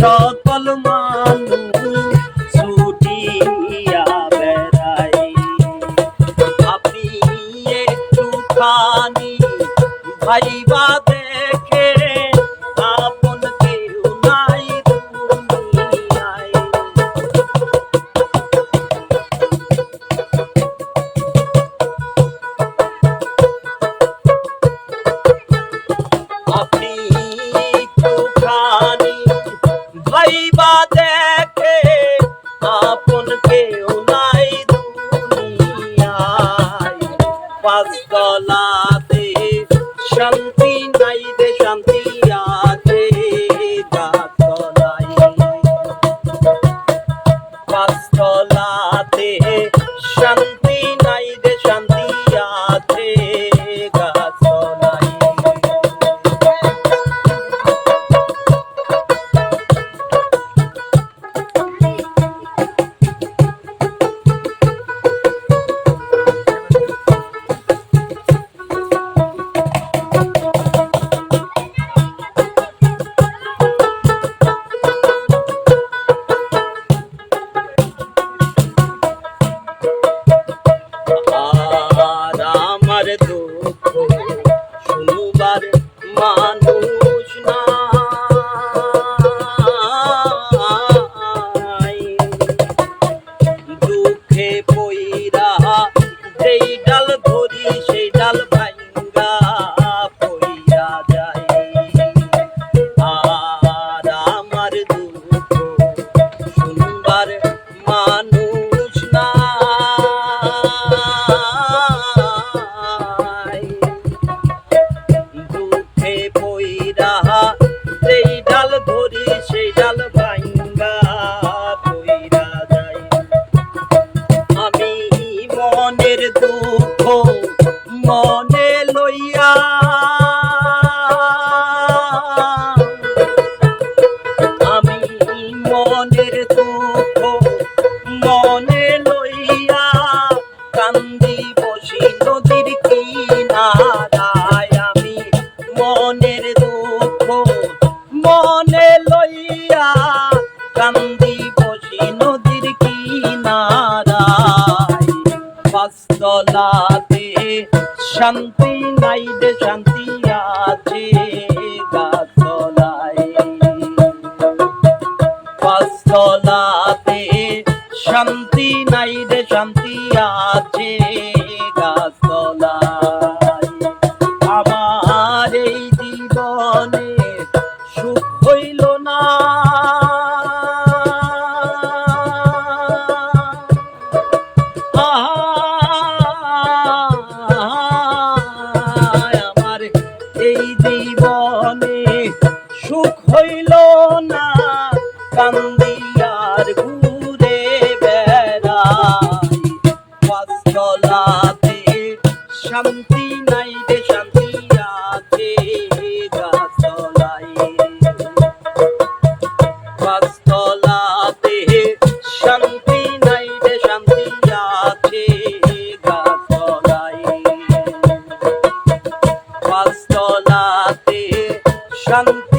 সকল মানুষ ছুটিয়া বেড়ায়। আপনি একটুখানি ভাইবা দেখে আপন কেউ নাই দুনিয়ায়। আপনি একটুখানি ভাইবা দেখে আপন কেউ নাই দুনিয়ায়। পাঁচতলাতে শান্তি নাই রে শান্তি আছে গাছতলায়। পাঁচতলাতে শান্তি নাই রে শান্তি আছে গাছতলায়। দুঃখ শুনবার মানুষ নাই। দুঃখে পইরা যেই ডাল ধরি সেই ডাল ভাঙ্গা পইরা যায়। আর আমার দুঃখ শুনবার মানুষ না। সেই ডাল ধরি সেই ডাল ভাঙ্গা পইরা যায়। আমি মনের দুঃখ মনে লইয়া আমি মনের দুঃখ মনে লইয়া কান্দি বসি নদীর কিনারায়। আমি মনের দুঃখ মনে লইয়া কান্দি বসি নদীর কিনারায়। পাঁচতলাতে শান্তি নাই রে শান্তি আছে গাছতলায়। পাঁচতলাতে শান্তি নাই রে শান্তি আছে গাছতলায়। আমার এই জীবনে সুখ হইল না। আমার এই জীবনে সুখ হইল না। কান্দিয়ার ঘুরে বেড়াই। পাঁচতলাতে শান্তি নাই রে শান্তি আছে গাছতলায়। পাঁচতলাতে শান্তি নাই রে শান্তি আছে গাছতলায়। পাঁচতলাতে শান্তি